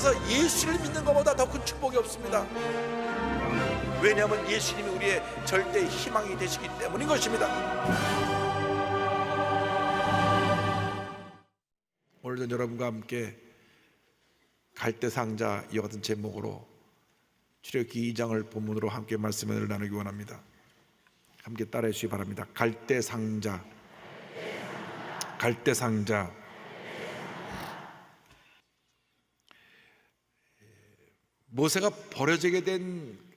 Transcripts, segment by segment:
세상에서 예수를 믿는 것보다 더 큰 축복이 없습니다. 왜냐하면 예수님이 우리의 절대 희망이 되시기 때문인 것입니다. 오늘도 여러분과 함께 갈대상자 이와 같은 제목으로 출애굽기 2장을 본문으로 함께 말씀을 나누기 원합니다. 함께 따라해 주시기 바랍니다. 갈대상자, 갈대상자. 모세가 버려지게 된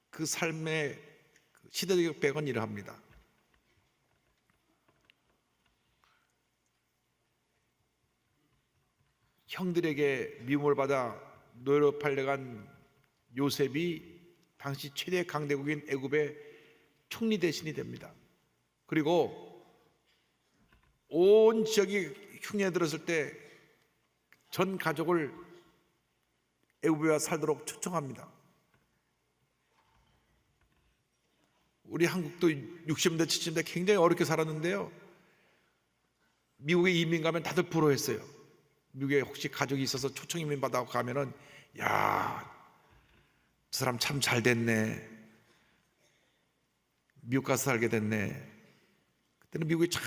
그 삶의 시대적 배경은 이러합니다. 형들에게 미움을 받아 노예로 팔려간 요셉이 당시 최대 강대국인 애굽의 총리 대신이 됩니다. 그리고 온 지역이 흉년에 들었을 때 전 가족을 애굽에 와 살도록 초청합니다. 우리 한국도 60년대 70년대 굉장히 어렵게 살았는데요, 미국에 이민 가면 다들 부러워했어요. 미국에 혹시 가족이 있어서 초청 이민 받아 가면은, 야, 저 사람 참 잘 됐네, 미국 가서 살게 됐네. 그때는 미국이 참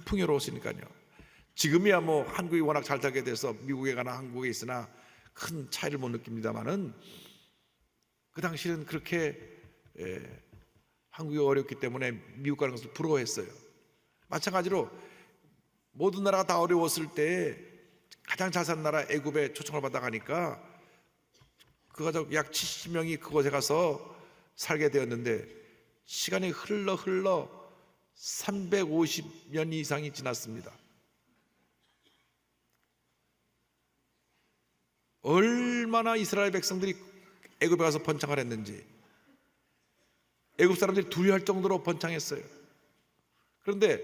풍요로웠으니까요. 지금이야 뭐 한국이 워낙 잘 살게 돼서 미국에 가나 한국에 있으나 큰 차이를 못 느낍니다만은, 그 당시는 그렇게 한국이 어렵기 때문에 미국 가는 것을 부러워했어요. 마찬가지로 모든 나라가 다 어려웠을 때 가장 잘 사는 나라 애굽에 초청을 받아 가니까 그 가족 약 70명이 그곳에 가서 살게 되었는데, 시간이 흘러 350년 이상이 지났습니다. 얼마나 이스라엘 백성들이 애굽에 가서 번창을 했는지, 애굽 사람들이 두려워할 정도로 번창했어요. 그런데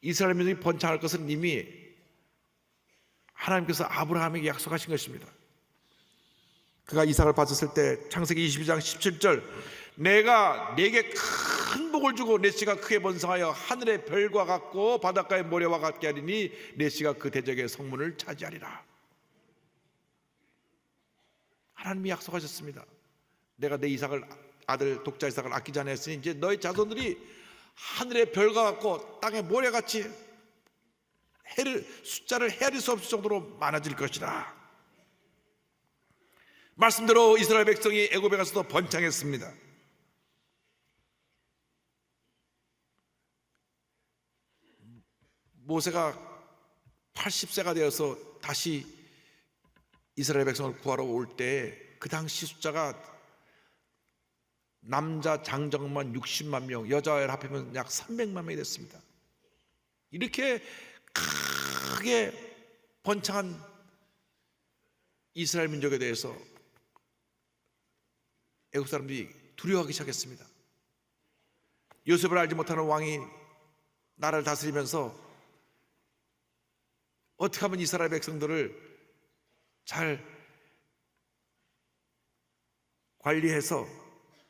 이스라엘 민족이 번창할 것은 이미 하나님께서 아브라함에게 약속하신 것입니다. 그가 이삭을 받았을 때 창세기 22장 17절, 내가 네게 큰 복을 주고 내 씨가 크게 번성하여 하늘의 별과 같고 바닷가의 모래와 같게 하리니 내 씨가 그 대적의 성문을 차지하리라. 하나님이 약속하셨습니다. 내가 내 이삭을, 아들 독자 이삭을 아끼지 않았으니 이제 너의 자손들이 하늘의 별과 같고 땅의 모래같이 숫자를 헤아릴 수 없을 정도로 많아질 것이다. 말씀대로 이스라엘 백성이 애굽에 가서도 번창했습니다. 모세가 80세가 되어서 다시 이스라엘 백성을 구하러 올 때 그 당시 숫자가 남자 장정만 60만 명, 여자를 합하면 약 300만 명이 됐습니다. 이렇게 크게 번창한 이스라엘 민족에 대해서 애국 사람들이 두려워하기 시작했습니다. 요셉을 알지 못하는 왕이 나라를 다스리면서 어떻게 하면 이스라엘 백성들을 잘 관리해서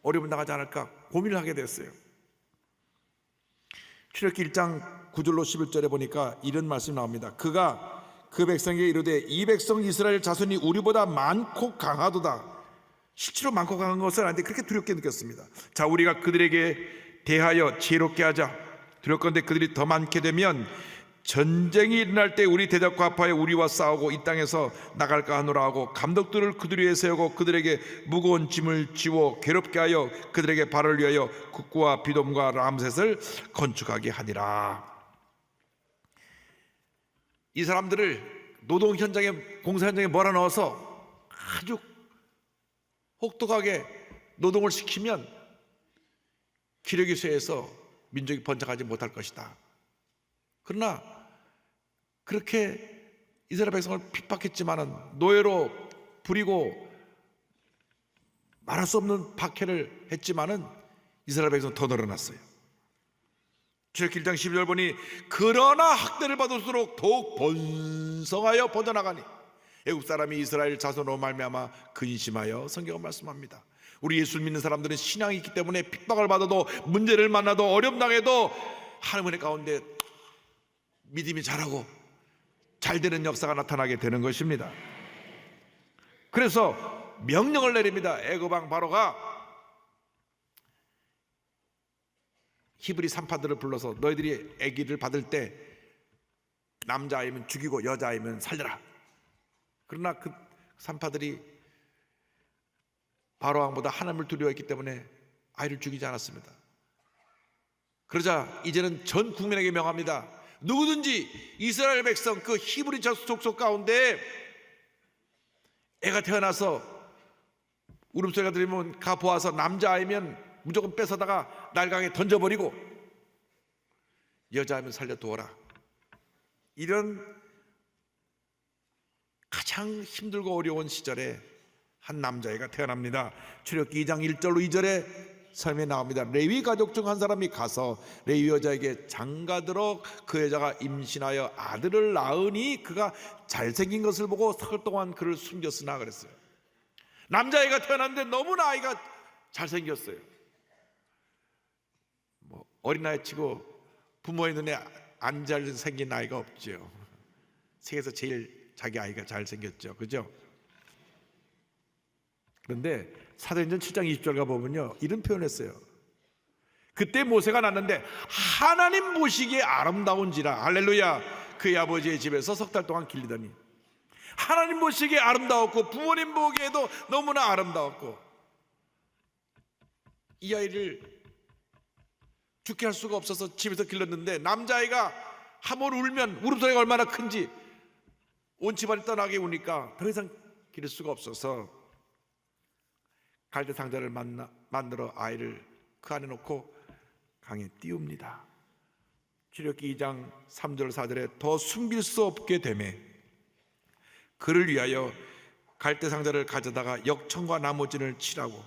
어려움 당하지 않을까 고민을 하게 됐어요. 출애굽기 1장 9절로 11절에 보니까 이런 말씀이 나옵니다. 그가 그 백성에게 이르되 이 백성 이스라엘 자손이 우리보다 많고 강하도다. 실제로 많고 강한 것은 아닌데 그렇게 두렵게 느꼈습니다. 자, 우리가 그들에게 대하여 지혜롭게 하자. 두렵건대 그들이 더 많게 되면 전쟁이 일어날 때 우리 대적과 합하여 우리와 싸우고 이 땅에서 나갈까 하노라 하고 감독들을 그들 위에 세우고 그들에게 무거운 짐을 지워 괴롭게 하여 그들에게 발을 위하여 국구와 비돔과 람셋을 건축하게 하니라. 이 사람들을 노동 현장에, 공사 현장에 몰아넣어서 아주 혹독하게 노동을 시키면 기력이 쇠해서 민족이 번창하지 못할 것이다. 그러나 그렇게 이스라엘 백성을 핍박했지만은, 노예로 부리고 말할 수 없는 박해를 했지만은 이스라엘 백성은 더 늘어났어요. 출애굽기 1장 12절 보니 그러나 학대를 받을수록 더욱 번성하여 퍼져나가니 애국 사람이 이스라엘 자손으로 말미암아 근심하여 성경은 말씀합니다. 우리 예수 믿는 사람들은 신앙이 있기 때문에 핍박을 받아도, 문제를 만나도, 어려움 당해도 하나님 은혜 가운데 믿음이 자라고 잘 되는 역사가 나타나게 되는 것입니다. 그래서 명령을 내립니다. 애굽 왕 바로가 히브리 산파들을 불러서 너희들이 아기를 받을 때 남자아이면 죽이고 여자아이면 살려라. 그러나 그 산파들이 바로 왕보다 하나님을 두려워했기 때문에 아이를 죽이지 않았습니다. 그러자 이제는 전 국민에게 명합니다. 누구든지 이스라엘 백성 그 히브리 족속 가운데 애가 태어나서 울음소리가 들리면 가 보아서 남자아이면 무조건 뺏어다가 날강에 던져버리고 여자아이면 살려두어라. 이런 가장 힘들고 어려운 시절에 한 남자애가 태어납니다. 출애굽기 2장 1절로 2절에 설명이 나옵니다. 레위 가족 중 한 사람이 가서 레위 여자에게 장가들어 그 여자가 임신하여 아들을 낳으니 그가 잘생긴 것을 보고 사흘 동안 그를 숨겼으나 그랬어요. 남자애가 태어났는데 너무나 아이가 잘생겼어요. 어린아이 치고 부모의 눈에 안 잘생긴 아이가 없죠. 세계에서 제일 자기 아이가 잘생겼죠. 그죠? 그런데 사도행전 7장 20절 가보면요 이런 표현했어요. 그때 모세가 낳았는데 하나님 보시기에 아름다운지라. 할렐루야. 그의 아버지의 집에서 석 달 동안 길리더니 하나님 보시기에 아름다웠고 부모님 보기에도 너무나 아름다웠고 이 아이를 죽게 할 수가 없어서 집에서 길렀는데 남자아이가 한번 울면 울음소리가 얼마나 큰지 온 집안이 떠나게 우니까 더 이상 기를 수가 없어서 갈대 상자를 만들어 아이를 그 안에 놓고 강에 띄웁니다. 출애굽기 2장 3절 4절에 더 숨길 수 없게 되매 그를 위하여 갈대 상자를 가져다가 역청과 나무진을 칠하고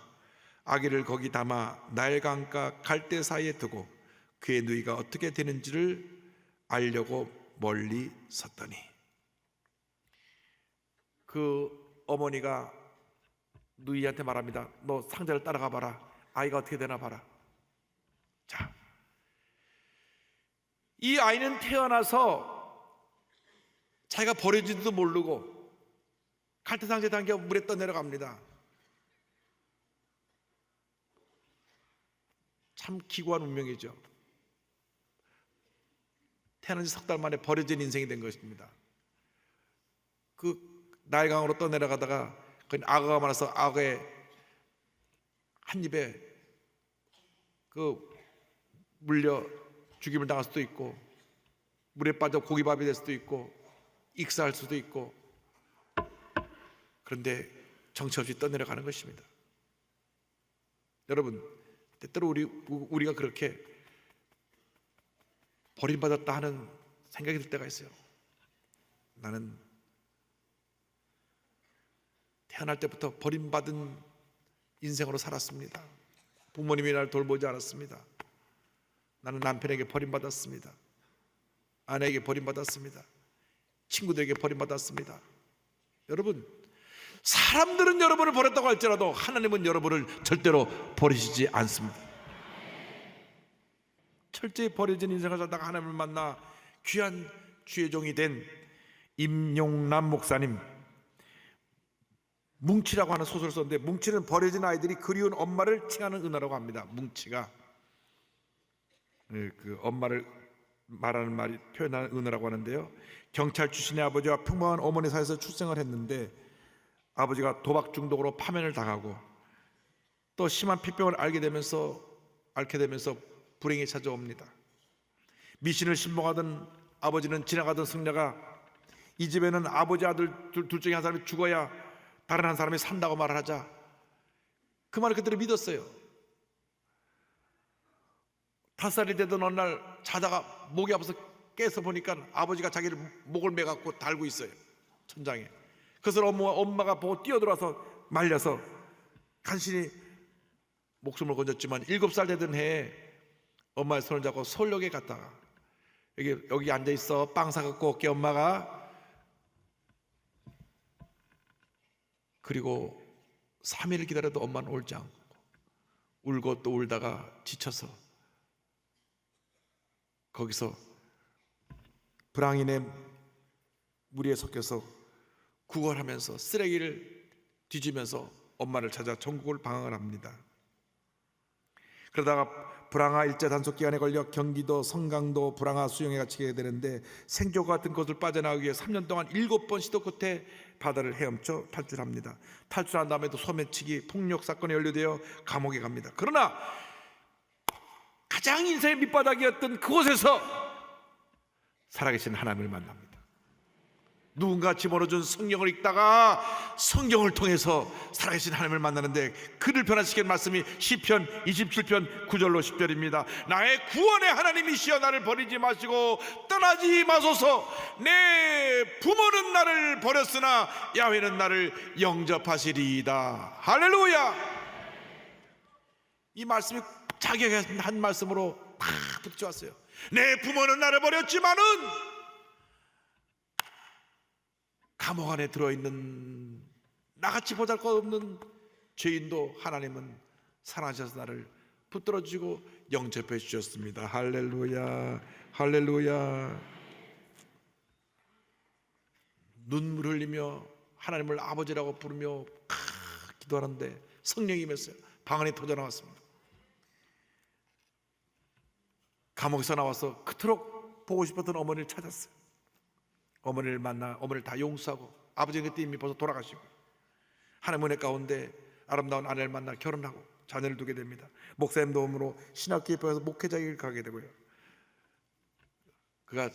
아기를 거기 담아 나일강과 갈대 사이에 두고 그의 누이가 어떻게 되는지를 알려고 멀리 섰더니 그 어머니가 누이한테 말합니다. 너 상자를 따라가 봐라. 아이가 어떻게 되나 봐라. 자, 이 아이는 태어나서 자기가 버려진지도 모르고 갈대 상자에 담겨 물에 떠내려갑니다. 참 기구한 운명이죠. 태어난 지 석 달 만에 버려진 인생이 된 것입니다. 그 나일강으로 떠내려가다가 악어가 많아서 악어의 한 입에 그 물려 죽임을 당할 수도 있고 물에 빠져 고기밥이 될 수도 있고 익사할 수도 있고 그런데 정처 없이 떠내려가는 것입니다. 여러분 때때로 우리가 그렇게 버림받았다 하는 생각이 들 때가 있어요. 나는 태어날 때부터 버림받은 인생으로 살았습니다. 부모님이 나를 돌보지 않았습니다. 나는 남편에게 버림받았습니다. 아내에게 버림받았습니다. 친구들에게 버림받았습니다. 여러분, 사람들은 여러분을 버렸다고 할지라도 하나님은 여러분을 절대로 버리시지 않습니다. 철저히 버려진 인생을 살다가 하나님을 만나 귀한 주의 종이 된 임용남 목사님, 뭉치라고 하는 소설을 썼는데 뭉치는 버려진 아이들이 그리운 엄마를 칭하는 은하라고 합니다. 뭉치가 그 엄마를 말하는 말이 표현하는 은하라고 하는데요. 경찰 출신의 아버지와 평범한 어머니 사이에서 출생을 했는데 아버지가 도박 중독으로 파면을 당하고 또 심한 폐병을 앓게 되면서 불행이 찾아옵니다. 미신을 신봉하던 아버지는 지나가던 승려가 이 집에는 아버지 아들 둘 중에 한 사람이 죽어야 다른 한 사람이 산다고 말을 하자 그 말을 그대로 믿었어요. 5살이 되던 어느 날 자다가 목이 아파서 깨서 보니까 아버지가 자기를 목을 매갖고 달고 있어요. 천장에. 그래서 엄마가 보고 뛰어들어와서 말려서 간신히 목숨을 건졌지만 7살 되던 해에 엄마의 손을 잡고 서울역에 갔다가 여기 앉아있어 빵 사갖고 올게 엄마가. 그리고 3일을 기다려도 엄마는 올지 않고 울고 또 울다가 지쳐서 거기서 불황인의 무리에 섞여서 구걸하면서 쓰레기를 뒤지면서 엄마를 찾아 전국을 방황을 합니다. 그러다가 불황아 일제 단속 기간에 걸려 경기도 성강도 불황아 수용에 갇히게 되는데 생조 같은 곳을 빠져나가기 위해 3년 동안 7번 시도 끝에 바다를 헤엄쳐 탈출합니다. 탈출한 다음에도 소매치기, 폭력 사건에 연루되어 감옥에 갑니다. 그러나 가장 인생의 밑바닥이었던 그곳에서 살아계신 하나님을 만납니다. 누군가 집어넣어준 성경을 읽다가 성경을 통해서 살아계신 하나님을 만나는데 그를 변화시키는 말씀이 시편 27편 9절로 10절입니다. 나의 구원의 하나님이시여 나를 버리지 마시고 떠나지 마소서. 내 부모는 나를 버렸으나 야훼는 나를 영접하시리이다. 할렐루야. 이 말씀이 자기가 한 말씀으로 팍 붙여왔어요. 내 부모는 나를 버렸지만은 감옥 안에 들어있는 나같이 보잘것없는 죄인도 하나님은 사랑하셔서 나를 붙들어 주시고 영접해 주셨습니다. 할렐루야, 할렐루야. 눈물 흘리며 하나님을 아버지라고 부르며 기도하는데 성령이 임했어요. 방 안에 터져 나왔습니다. 감옥에서 나와서 그토록 보고 싶었던 어머니를 찾았어요. 어머니를 만나 어머니를 다 용서하고, 아버지는 그때 이미 벌써 돌아가시고 하나님 은혜 가운데 아름다운 아내를 만나 결혼하고 자녀를 두게 됩니다. 목사님 도움으로 신학교에서 목회자에게 가게 되고요. 그가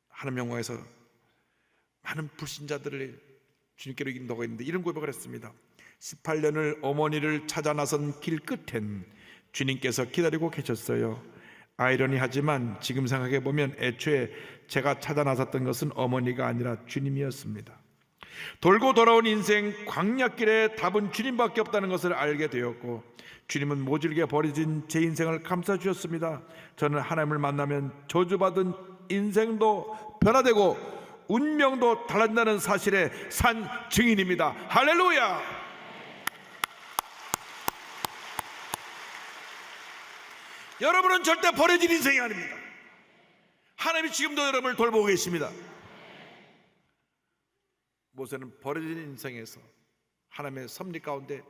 하나님 영광에서 많은 불신자들을 주님께로 인도하고 있는데 이런 고백을 했습니다. 18년을 어머니를 찾아 나선 길 끝엔 주님께서 기다리고 계셨어요. 아이러니하지만 지금 생각해 보면 애초에 제가 찾아 나섰던 것은 어머니가 아니라 주님이었습니다. 돌고 돌아온 인생 광야길에 답은 주님밖에 없다는 것을 알게 되었고, 주님은 모질게 버려진 제 인생을 감싸주셨습니다. 저는 하나님을 만나면 저주받은 인생도 변화되고 운명도 달라진다는 사실에 산 증인입니다. 할렐루야. 여러분은 절대 버려진 인생이 아닙니다. 하나님이 지금도 여러분을 돌보고 계십니다. 모세는 버려진 인생에서 하나님의 섭리 가운데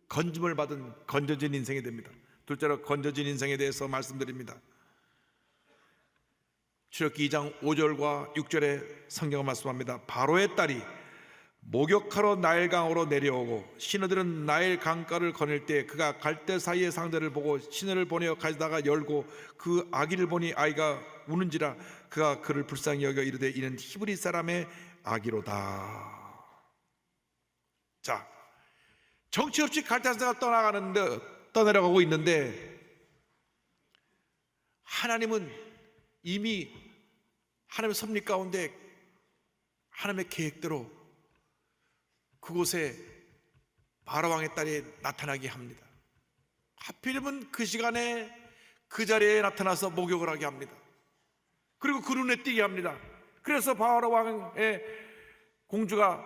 건짐을 받은 건져진 인생이 됩니다. 둘째로 건져진 인생에 대해서 말씀드립니다. 출애굽기 2장 5절과 6절에 성경은 말씀합니다. 바로의 딸이 목욕하러 나일강으로 내려오고 신하들은 나일 강가를 거닐 때 그가 갈대 사이의 상자를 보고 신하를 보내어 가져다가 열고 그 아기를 보니 아이가 우는지라 그가 그를 불쌍히 여겨 이르되 이는 히브리 사람의 아기로다. 자, 정치 없이 갈대 상자가 떠내려가고 있는데 하나님은 이미 하나님의 섭리 가운데 하나님의 계획대로 그곳에 바로왕의 딸이 나타나게 합니다. 하필이면 그 시간에 그 자리에 나타나서 목욕을 하게 합니다. 그리고 그 눈에 띄게 합니다. 그래서 바로왕의 공주가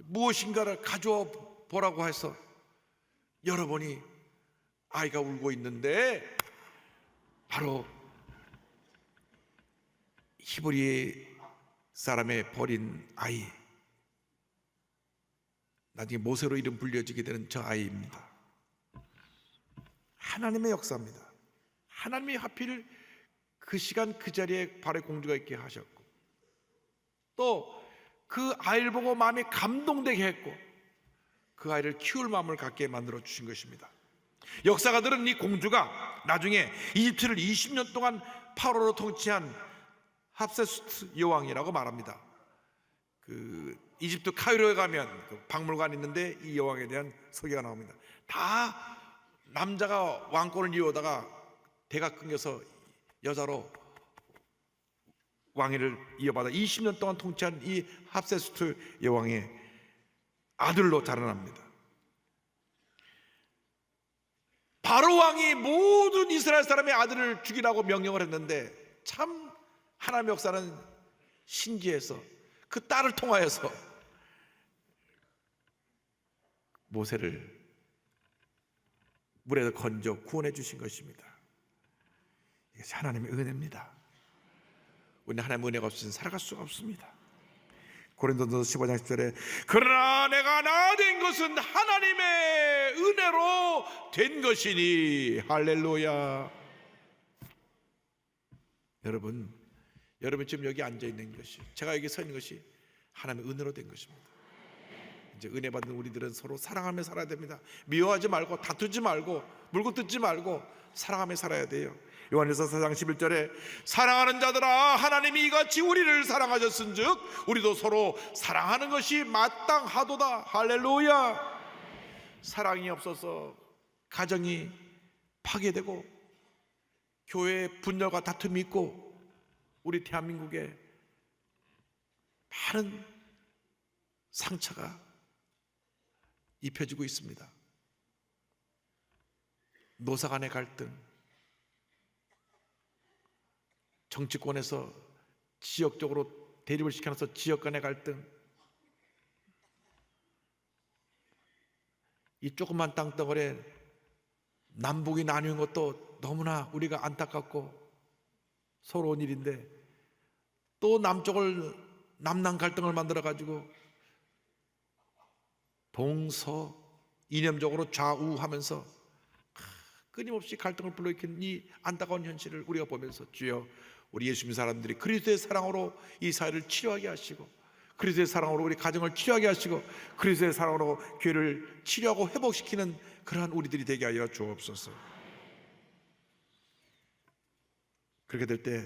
무엇인가를 가져와 보라고 해서 열어보니 아이가 울고 있는데 바로 히브리 사람의 버린 아이, 나중에 모세로 이름 불려지게 되는 저 아이입니다. 하나님의 역사입니다. 하나님이 하필 그 시간 그 자리에 바로의 공주가 있게 하셨고, 또 그 아이를 보고 마음이 감동되게 했고 그 아이를 키울 마음을 갖게 만들어 주신 것입니다. 역사가들은 이 공주가 나중에 이집트를 20년 동안 파로로 통치한 합세스트 여왕이라고 말합니다. 그 이집트 카이로에 가면 그 박물관 있는데 이 여왕에 대한 소개가 나옵니다. 다 남자가 왕권을 이어오다가 대가 끊겨서 여자로 왕위를 이어받아 20년 동안 통치한 이 합세스트 여왕의 아들로 자라납니다. 바로 왕이 모든 이스라엘 사람의 아들을 죽이라고 명령을 했는데 참 하나님의 역사는 신기해서 그 딸을 통하여서 모세를 물에서 건져 구원해 주신 것입니다. 이것이 하나님의 은혜입니다. 우리는 하나님의 은혜가 없이는 살아갈 수가 없습니다. 고린도전서 15장 10절에 그러나 내가 나 된 것은 하나님의 은혜로 된 것이니. 할렐루야. 여러분 지금 여기 앉아 있는 것이, 제가 여기 서 있는 것이 하나님의 은혜로 된 것입니다. 이제 은혜 받는 우리들은 서로 사랑하며 살아야 됩니다. 미워하지 말고 다투지 말고 물고 뜯지 말고 사랑하며 살아야 돼요. 요한일서 4장 11절에 사랑하는 자들아 하나님이 이같이 우리를 사랑하셨은즉 우리도 서로 사랑하는 것이 마땅하도다. 할렐루야. 사랑이 없어서 가정이 파괴되고 교회에 분열과 다툼이 있고 우리 대한민국에 많은 상처가 입혀지고 있습니다. 노사 간의 갈등, 정치권에서 지역적으로 대립을 시켜놔서 지역 간의 갈등, 이 조그만 땅덩어리에 남북이 나뉘는 것도 너무나 우리가 안타깝고 서러운 일인데 또 남쪽을 남남 갈등을 만들어 가지고 동서 이념적으로 좌우하면서 끊임없이 갈등을 불러일으키는 이 안타까운 현실을 우리가 보면서 주여 우리 예수님 사람들이 그리스도의 사랑으로 이 사회를 치료하게 하시고 그리스도의 사랑으로 우리 가정을 치료하게 하시고 그리스도의 사랑으로 교회를 치료하고 회복시키는 그러한 우리들이 되게 하여 주옵소서. 그렇게 될 때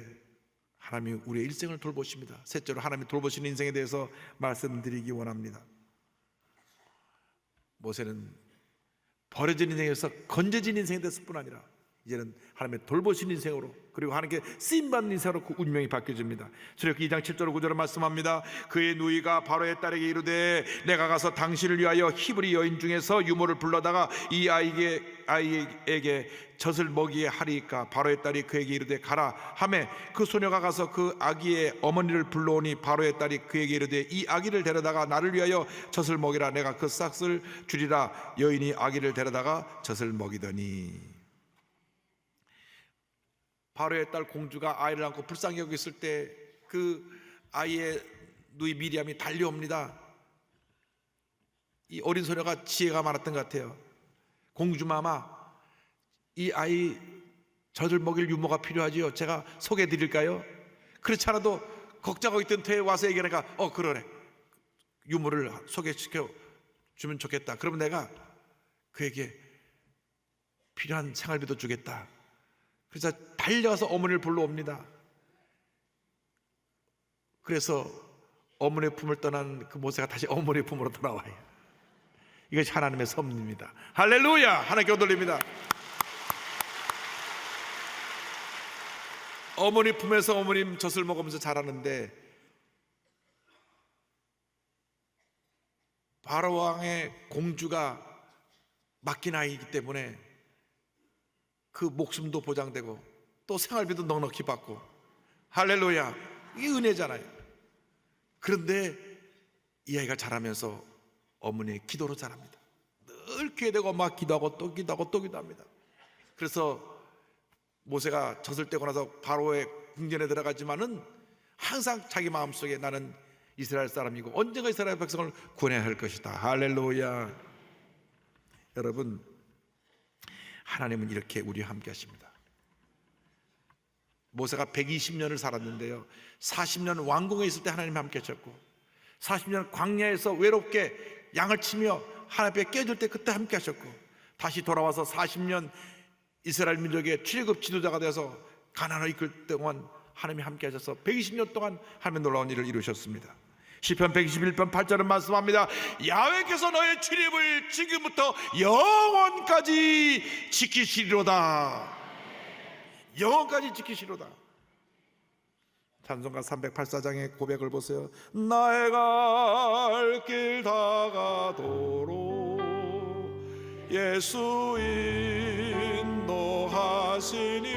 하나님이 우리의 일생을 돌보십니다. 셋째로 하나님이 돌보시는 인생에 대해서 말씀드리기 원합니다. 모세는 버려진 인생에서 건져진 인생이 됐을 뿐 아니라 이제는 하나님의 돌보신 인생으로 그리고 하나님께 쓰임받는 인생으로 그 운명이 바뀌어집니다. 출애굽기 2장 7절 9절을 말씀합니다. 그의 누이가 바로의 딸에게 이르되 내가 가서 당신을 위하여 히브리 여인 중에서 유모를 불러다가 이 아이에게 젖을 먹이게 하리이까. 바로의 딸이 그에게 이르되 가라 하매 그 소녀가 가서 그 아기의 어머니를 불러오니 바로의 딸이 그에게 이르되 이 아기를 데려다가 나를 위하여 젖을 먹이라. 내가 그 싹을 주리라. 여인이 아기를 데려다가 젖을 먹이더니. 바로의 딸 공주가 아이를 안고 불쌍히 여기고 있을 때 그 아이의 누이 미리암이 달려옵니다. 이 어린 소녀가 지혜가 많았던 것 같아요. 공주마마, 이 아이 젖을 먹일 유모가 필요하지요. 제가 소개해 드릴까요? 그렇지 않아도 걱정하고 있던 터에 와서 얘기하니까 그러네, 유모를 소개시켜 주면 좋겠다. 그러면 내가 그에게 필요한 생활비도 주겠다. 그래서 달려가서 어머니를 불러옵니다. 그래서 어머니의 품을 떠난 그 모세가 다시 어머니의 품으로 돌아와요. 이것이 하나님의 섭리입니다. 할렐루야. 하나님께 돌립니다. 어머니 품에서 어머님 젖을 먹으면서 자라는데 바로 왕의 공주가 맡긴 아이이기 때문에 그 목숨도 보장되고 또 생활비도 넉넉히 받고, 할렐루야, 이게 은혜잖아요. 그런데 이 아이가 자라면서 어머니의 기도로 자랍니다. 늘 기도하고 막 기도하고 또 기도하고 또 기도합니다. 그래서 모세가 젖을 떼고 나서 바로의 궁전에 들어가지만은 항상 자기 마음속에 나는 이스라엘 사람이고 언젠가 이스라엘 백성을 구원해야 할 것이다. 할렐루야. 여러분, 하나님은 이렇게 우리와 함께 하십니다. 모세가 120년을 살았는데요, 40년 왕궁에 있을 때 하나님이 함께 하셨고 40년 광야에서 외롭게 양을 치며 하나님 앞에 깨질 때 그때 함께 하셨고, 다시 돌아와서 40년 이스라엘 민족의 출애굽 지도자가 되어서 가나안을 이끌 동안 하나님이 함께 하셔서 120년 동안 하나님의 놀라운 일을 이루셨습니다. 시편 121편 8절은 말씀합니다. 야훼께서 너의 출입을 지금부터 영원까지 지키시리로다. 영원까지 지키시리로다. 찬송가 384장의 고백을 보세요. 나의 갈 길 다가도록 예수 인도하시니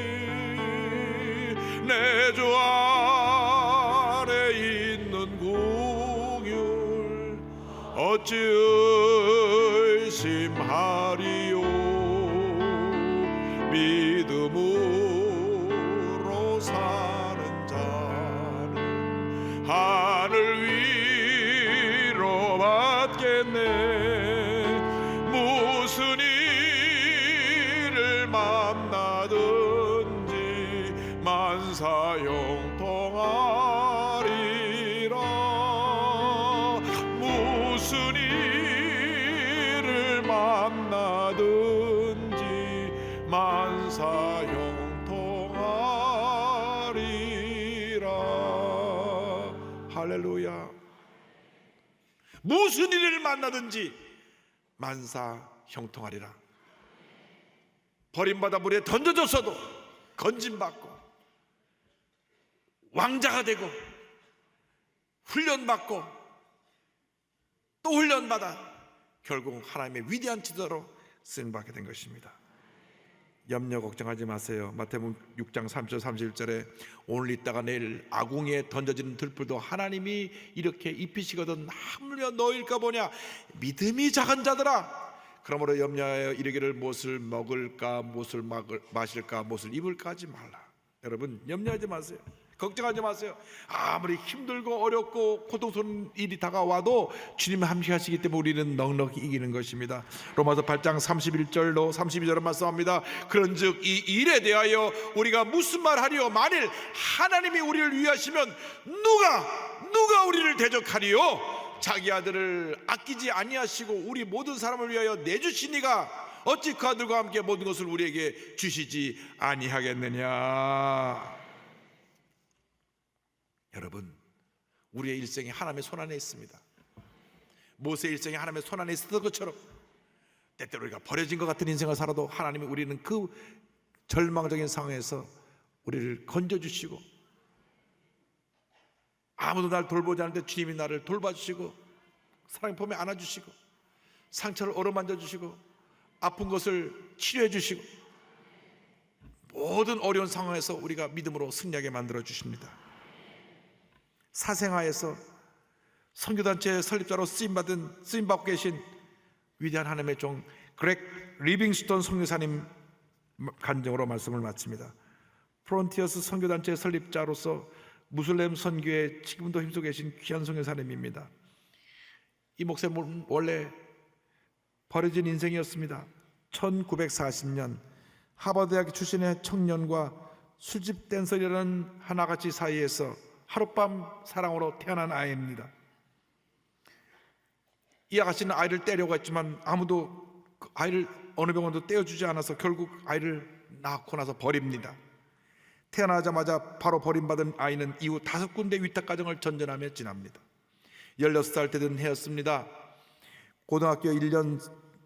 내 주 안에 있는 궁율 어찌 의심하리요. 믿음으로 사는 자 만사 형통하리라. 무슨 일을 만나든지 만사 형통하리라. 할렐루야. 무슨 일을 만나든지 만사 형통하리라. 버림받아 물에 던져졌어도 건짐받고 왕자가 되고 훈련받고 또 훈련받아 결국 하나님의 위대한 지도로 쓰임받게 된 것입니다. 염려 걱정하지 마세요. 마태복음 6장 3절 31절에 오늘 있다가 내일 아궁이에 던져지는 들풀도 하나님이 이렇게 입히시거든 하물며 너일까 보냐. 믿음이 작은 자들아, 그러므로 염려하여 이르기를 무엇을 먹을까 무엇을 마실까 무엇을 입을까 하지 말라. 여러분 염려하지 마세요. 걱정하지 마세요. 아무리 힘들고 어렵고 고통스러운 일이 다가와도 주님이 함께 하시기 때문에 우리는 넉넉히 이기는 것입니다. 로마서 8장 31절로 32절을 말씀합니다. 그런즉 이 일에 대하여 우리가 무슨 말하리요? 만일 하나님이 우리를 위하시면 누가 우리를 대적하리요? 자기 아들을 아끼지 아니하시고 우리 모든 사람을 위하여 내주시니가 어찌 그 아들과 함께 모든 것을 우리에게 주시지 아니하겠느냐. 여러분, 우리의 일생이 하나님의 손안에 있습니다. 모세의 일생이 하나님의 손안에 있었던 것처럼 때때로 우리가 버려진 것 같은 인생을 살아도 하나님이 우리는 그 절망적인 상황에서 우리를 건져주시고 아무도 날 돌보지 않을 때 주님이 나를 돌봐주시고 사랑의 품에 안아주시고 상처를 어루만져주시고 아픈 것을 치료해 주시고 모든 어려운 상황에서 우리가 믿음으로 승리하게 만들어 주십니다. 사생아에서 선교단체 설립자로 쓰임받고 계신 위대한 하나님의 종 그렉 리빙스톤 선교사님 간증으로 말씀을 마칩니다. 프론티어스 선교단체 설립자로서 무슬림 선교에 지금도 힘쓰고 계신 귀한 선교사님입니다. 이 목사님은 원래 버려진 인생이었습니다. 1940년 하버드대학 출신의 청년과 술집 댄서라는 하나같이 사이에서 하룻밤 사랑으로 태어난 아이입니다. 이 아가씨는 아이를 떼려고 했지만 아무도 그 아이를 어느 병원도 떼어주지 않아서 결국 아이를 낳고 나서 버립니다. 태어나자마자 바로 버림받은 아이는 이후 5군데 위탁가정을 전전하며 지납니다. 16살 되던 해였습니다. 고등학교 1년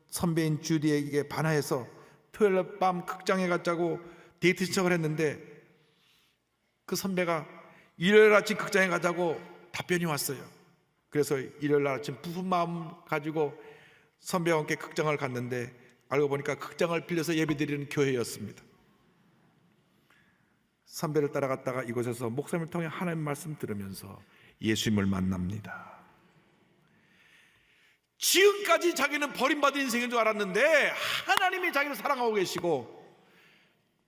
선배인 주디에게 반하해서 토요일 밤 극장에 가자고 데이트 신청을 했는데 그 선배가 일요일 아침 극장에 가자고 답변이 왔어요. 그래서 일요일 아침 부푼 마음 가지고 선배와 함께 극장을 갔는데 알고 보니까 극장을 빌려서 예배드리는 교회였습니다. 선배를 따라갔다가 이곳에서 목사님을 통해 하나님 말씀 들으면서 예수님을 만납니다. 지금까지 자기는 버림받은 인생인 줄 알았는데 하나님이 자기를 사랑하고 계시고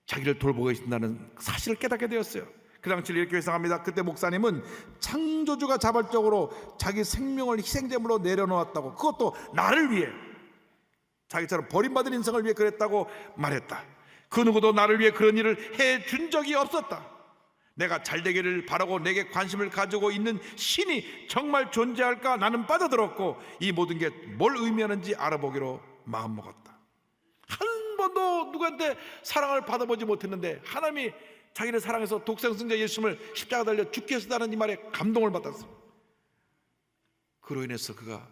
자기를 돌보고 계신다는 사실을 깨닫게 되었어요. 그 당시를 이렇게 회상합니다. 그때 목사님은 창조주가 자발적으로 자기 생명을 희생제물로 내려놓았다고, 그것도 나를 위해, 자기처럼 버림받은 인생을 위해 그랬다고 말했다. 그 누구도 나를 위해 그런 일을 해준 적이 없었다. 내가 잘되기를 바라고 내게 관심을 가지고 있는 신이 정말 존재할까 나는 빠져들었고 이 모든 게 뭘 의미하는지 알아보기로 마음먹었다. 한 번도 누구한테 사랑을 받아보지 못했는데 하나님이 자기를 사랑해서 독생승자 예수님을 십자가 달려 죽게 하셨다는 이 말에 감동을 받았습니다. 그로 인해서 그가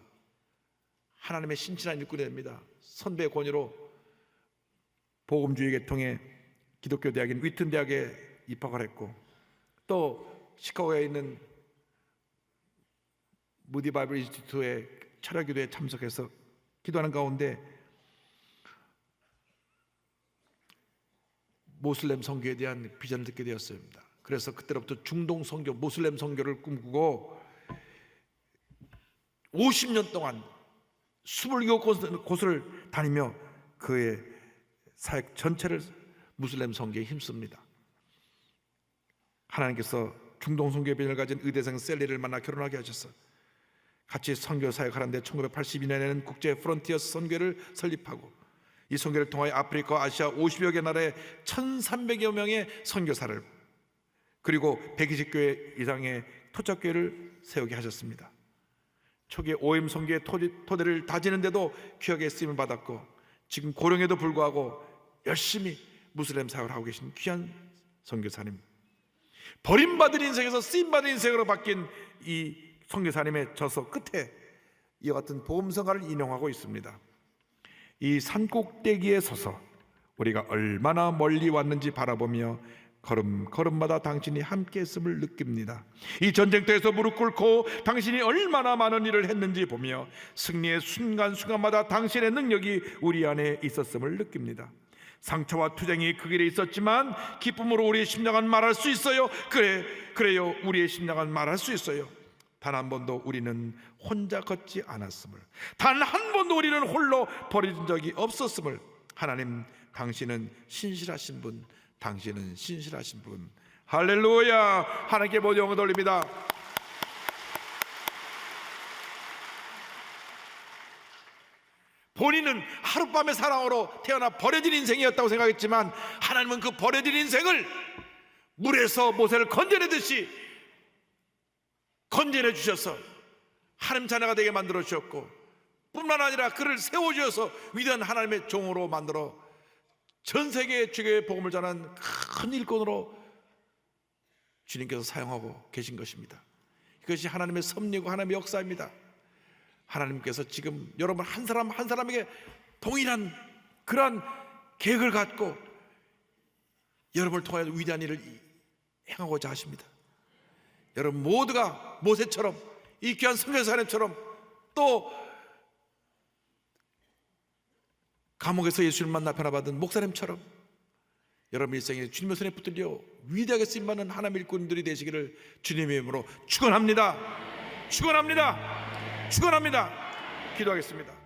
하나님의 신실한 일꾼이 됩니다. 선배의 권유로 복음주의 계통의 기독교 대학인 위튼 대학에 입학을 했고 또 시카고에 있는 무디 바이블 인스티튜트의 철학기도에 참석해서 기도하는 가운데 모슬렘 선교에 대한 비전을 듣게 되었습니다. 그래서 그때부터 중동 선교, 모슬렘 선교를 꿈꾸고 50년 동안 27곳을 다니며 그의 사역 전체를 무슬렘 선교에 힘씁니다. 하나님께서 중동 선교의 비전을 가진 의대생 셀리를 만나 결혼하게 하셔서 같이 선교 사역하는데 1982년에는 국제 프론티어스 선교를 설립하고 이 선교를 통하여 아프리카, 아시아 50여 개 나라에 1,300여 명의 선교사를 그리고 120교회 이상의 토착교회를 세우게 하셨습니다. 초기에 오임 선교의 토대를 다지는데도 귀하게 쓰임을 받았고, 지금 고령에도 불구하고 열심히 무슬림 사역을 하고 계신 귀한 선교사님, 버림받은 인생에서 쓰임받은 인생으로 바뀐 이 선교사님의 저서 끝에 이와 같은 복음성가를 인용하고 있습니다. 이 산꼭대기에 서서 우리가 얼마나 멀리 왔는지 바라보며 걸음마다 당신이 함께 했음을 느낍니다. 이 전쟁터에서 무릎 꿇고 당신이 얼마나 많은 일을 했는지 보며 승리의 순간순간마다 당신의 능력이 우리 안에 있었음을 느낍니다. 상처와 투쟁이 그 길에 있었지만 기쁨으로 우리의 심장은 말할 수 있어요. 그래요, 우리의 심장은 말할 수 있어요. 단 한 번도 우리는 혼자 걷지 않았음을, 단 한 번도 우리는 홀로 버려진 적이 없었음을. 하나님, 당신은 신실하신 분, 당신은 신실하신 분. 할렐루야. 하나님께 모든 영광을 돌립니다. 본인은 하룻밤의 사랑으로 태어나 버려진 인생이었다고 생각했지만 하나님은 그 버려진 인생을 물에서 모세를 건져내듯이 건져내 주셔서 하나님 자녀가 되게 만들어 주셨고, 뿐만 아니라 그를 세워주셔서 위대한 하나님의 종으로 만들어 전 세계에 주의 복음을 전하는 큰 일꾼으로 주님께서 사용하고 계신 것입니다. 이것이 하나님의 섭리고 하나님의 역사입니다. 하나님께서 지금 여러분 한 사람 한 사람에게 동일한 그러한 계획을 갖고 여러분을 통하여 위대한 일을 행하고자 하십니다. 여러분 모두가 모세처럼, 이 귀한 선교사님처럼, 또 감옥에서 예수를 만나 변화받은 목사님처럼 여러분 일생에 주님의 손에 붙들려 위대하게 쓰임받는 하나님의 일꾼들이 되시기를 주님의 이름으로 축원합니다. 축원합니다. 축원합니다. 기도하겠습니다.